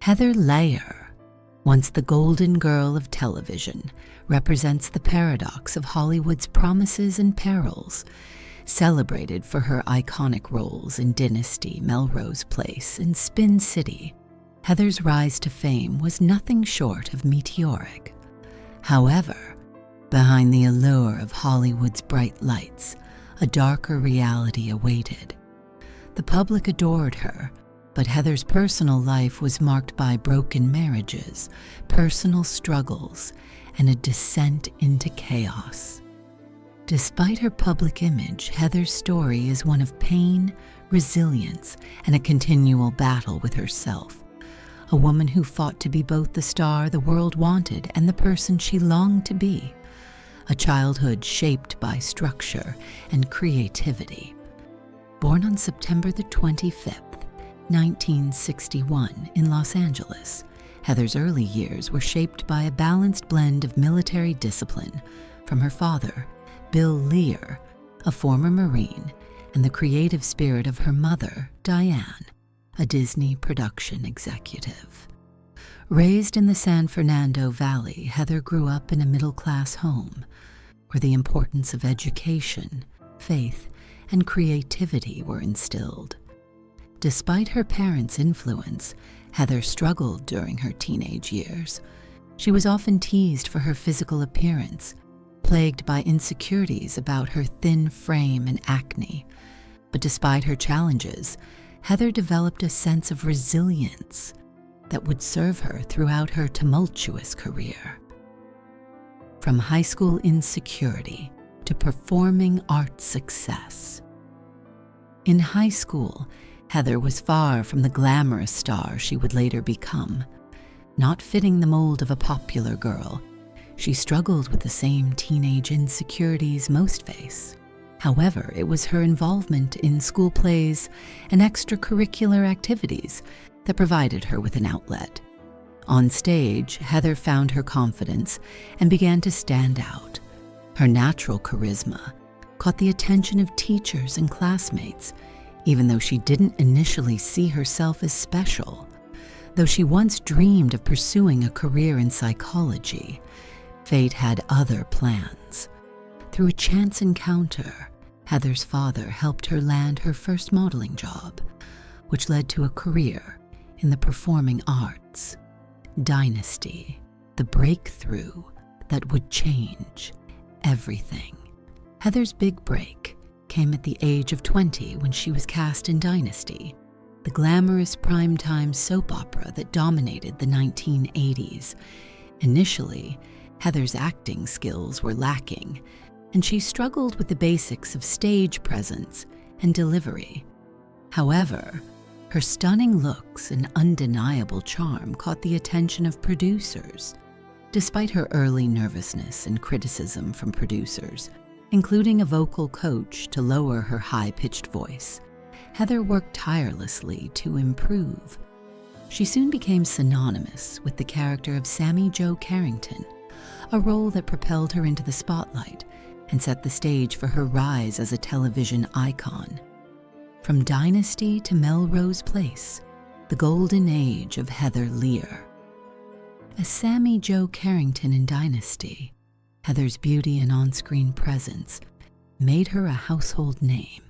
Heather Locklear, once the golden girl of television, represents the paradox of Hollywood's promises and perils. Celebrated for her iconic roles in Dynasty, Melrose Place, and Spin City, Heather's rise to fame was nothing short of meteoric. However, behind the allure of Hollywood's bright lights, a darker reality awaited. The public adored her, but Heather's personal life was marked by broken marriages, personal struggles, and a descent into chaos. Despite her public image, Heather's story is one of pain, resilience, and a continual battle with herself. A woman who fought to be both the star the world wanted and the person she longed to be. A childhood shaped by structure and creativity. Born on September the 25th, 1961 in Los Angeles, Heather's early years were shaped by a balanced blend of military discipline from her father, Bill Lear, a former Marine, and the creative spirit of her mother, Diane, a Disney production executive. Raised in the San Fernando Valley, Heather grew up in a middle-class home where the importance of education, faith, and creativity were instilled. Despite her parents' influence, Heather struggled during her teenage years. She was often teased for her physical appearance, plagued by insecurities about her thin frame and acne. But despite her challenges, Heather developed a sense of resilience that would serve her throughout her tumultuous career. From high school insecurity to performing arts success. In high school, Heather was far from the glamorous star she would later become. Not fitting the mold of a popular girl, she struggled with the same teenage insecurities most face. However, it was her involvement in school plays and extracurricular activities that provided her with an outlet. On stage, Heather found her confidence and began to stand out. Her natural charisma caught the attention of teachers and classmates, even though she didn't initially see herself as special. Though she once dreamed of pursuing a career in psychology, fate had other plans. Through a chance encounter, Heather's father helped her land her first modeling job, which led to a career in the performing arts. Dynasty, the breakthrough that would change everything. Heather's big break came at the age of 20 when she was cast in Dynasty, the glamorous primetime soap opera that dominated the 1980s. Initially, Heather's acting skills were lacking, and she struggled with the basics of stage presence and delivery. However, her stunning looks and undeniable charm caught the attention of producers. Despite her early nervousness and criticism from producers, including a vocal coach to lower her high-pitched voice, Heather worked tirelessly to improve. She soon became synonymous with the character of Sammy Jo Carrington, a role that propelled her into the spotlight and set the stage for her rise as a television icon. From Dynasty to Melrose Place, the golden age of Heather Locklear. As Sammy Jo Carrington in Dynasty, Heather's beauty and on-screen presence made her a household name.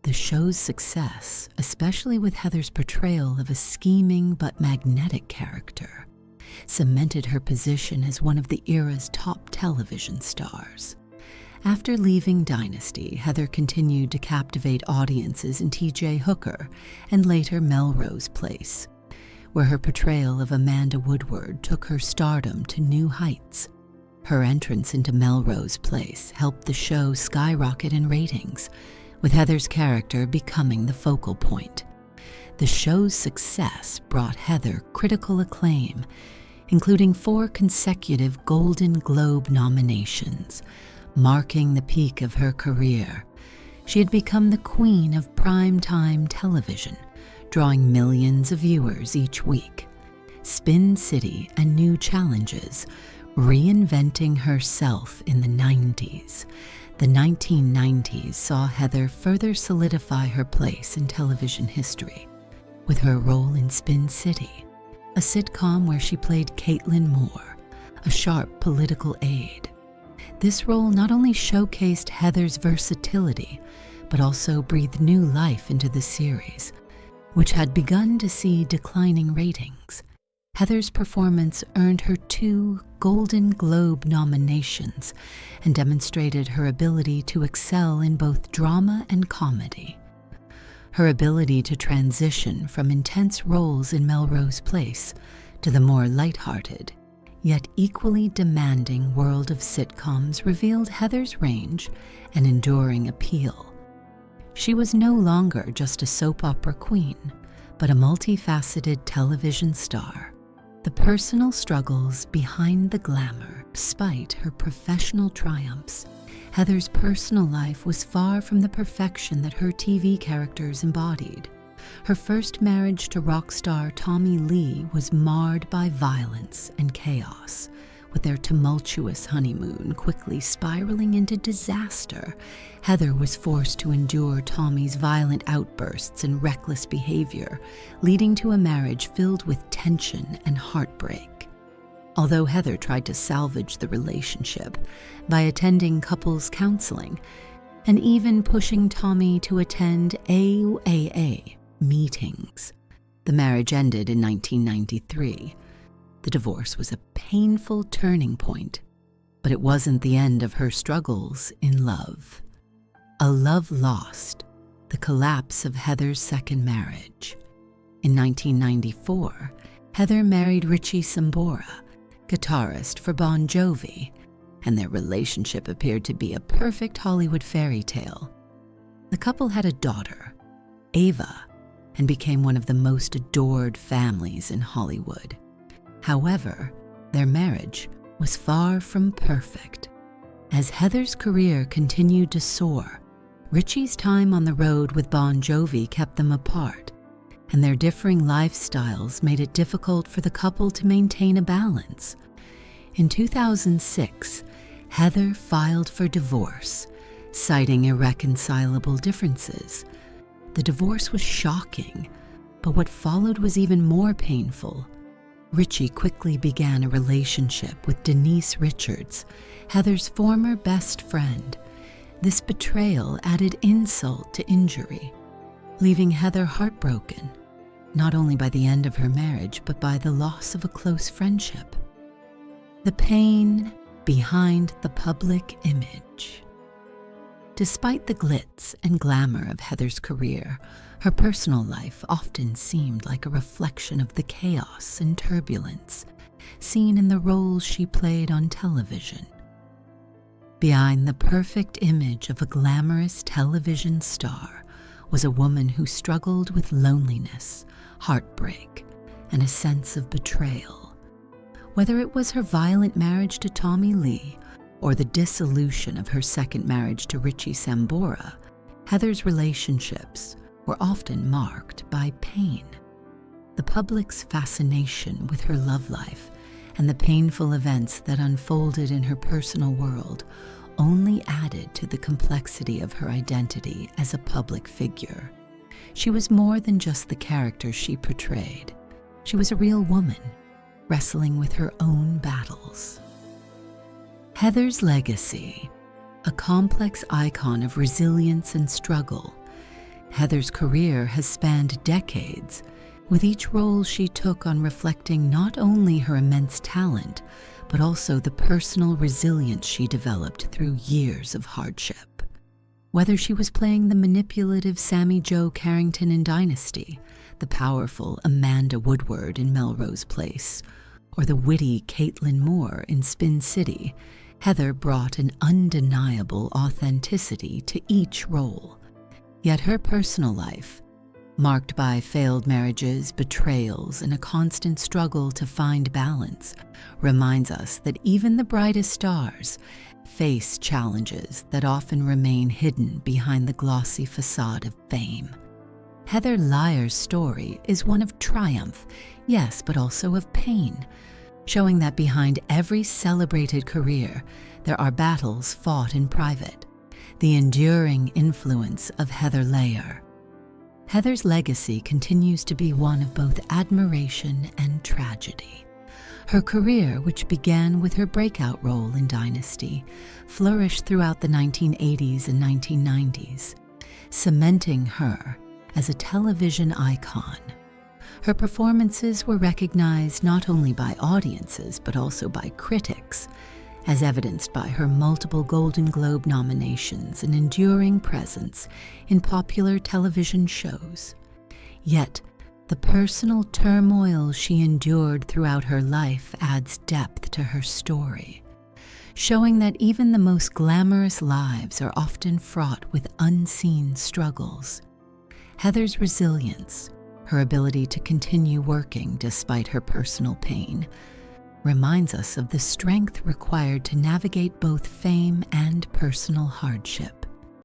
The show's success, especially with Heather's portrayal of a scheming but magnetic character, cemented her position as one of the era's top television stars. After leaving Dynasty, Heather continued to captivate audiences in T.J. Hooker and later Melrose Place, where her portrayal of Amanda Woodward took her stardom to new heights. Her entrance into Melrose Place helped the show skyrocket in ratings, with Heather's character becoming the focal point. The show's success brought Heather critical acclaim, including 4 consecutive Golden Globe nominations, marking the peak of her career. She had become the queen of primetime television, drawing millions of viewers each week. Spin City and New Challenges, reinventing herself in the 90s. The 1990s saw Heather further solidify her place in television history, with her role in Spin City, a sitcom where she played Caitlin Moore, a sharp political aide. This role not only showcased Heather's versatility, but also breathed new life into the series, which had begun to see declining ratings. Heather's performance earned her 2 Golden Globe nominations and demonstrated her ability to excel in both drama and comedy. Her ability to transition from intense roles in Melrose Place to the more lighthearted, yet equally demanding world of sitcoms revealed Heather's range and enduring appeal. She was no longer just a soap opera queen, but a multifaceted television star. The personal struggles behind the glamour, despite her professional triumphs, Heather's personal life was far from the perfection that her TV characters embodied. Her first marriage to rock star Tommy Lee was marred by violence and chaos, with their tumultuous honeymoon quickly spiraling into disaster. Heather was forced to endure Tommy's violent outbursts and reckless behavior, leading to a marriage filled with tension and heartbreak. Although Heather tried to salvage the relationship by attending couples counseling and even pushing Tommy to attend AAA meetings, the marriage ended in 1993. The divorce was a painful turning point, but it wasn't the end of her struggles in love. A love lost, the collapse of Heather's second marriage. In 1994, Heather married Richie Sambora, guitarist for Bon Jovi, and their relationship appeared to be a perfect Hollywood fairy tale. The couple had a daughter, Ava, and became one of the most adored families in Hollywood. However, their marriage was far from perfect. As Heather's career continued to soar, Richie's time on the road with Bon Jovi kept them apart, and their differing lifestyles made it difficult for the couple to maintain a balance. In 2006, Heather filed for divorce, citing irreconcilable differences. The divorce was shocking, but what followed was even more painful. Richie quickly began a relationship with Denise Richards, Heather's former best friend. This betrayal added insult to injury, leaving Heather heartbroken, not only by the end of her marriage, but by the loss of a close friendship. The pain behind the public image. Despite the glitz and glamour of Heather's career, her personal life often seemed like a reflection of the chaos and turbulence seen in the roles she played on television. Behind the perfect image of a glamorous television star was a woman who struggled with loneliness, heartbreak, and a sense of betrayal. Whether it was her violent marriage to Tommy Lee or the dissolution of her second marriage to Richie Sambora, Heather's relationships were often marked by pain. The public's fascination with her love life and the painful events that unfolded in her personal world only added to the complexity of her identity as a public figure. She was more than just the character she portrayed. She was a real woman, wrestling with her own battles. Heather's legacy, a complex icon of resilience and struggle. Heather's career has spanned decades, with each role she took on reflecting not only her immense talent, but also the personal resilience she developed through years of hardship. Whether she was playing the manipulative Sammy Jo Carrington in Dynasty, the powerful Amanda Woodward in Melrose Place, or the witty Caitlin Moore in Spin City, Heather brought an undeniable authenticity to each role. Yet her personal life, marked by failed marriages, betrayals, and a constant struggle to find balance, reminds us that even the brightest stars face challenges that often remain hidden behind the glossy facade of fame. Heather Locklear's story is one of triumph, yes, but also of pain, showing that behind every celebrated career, there are battles fought in private. The enduring influence of Heather Locklear. Heather's legacy continues to be one of both admiration and tragedy. tragedy. Her career, which began with her breakout role in Dynasty, flourished throughout the 1980s and 1990s, cementing her as a television icon. Her performances were recognized not only by audiences but also by critics, as evidenced by her multiple Golden Globe nominations and enduring presence in popular television shows. Yet, the personal turmoil she endured throughout her life adds depth to her story, showing that even the most glamorous lives are often fraught with unseen struggles. Heather's resilience, her ability to continue working despite her personal pain, reminds us of the strength required to navigate both fame and personal hardship.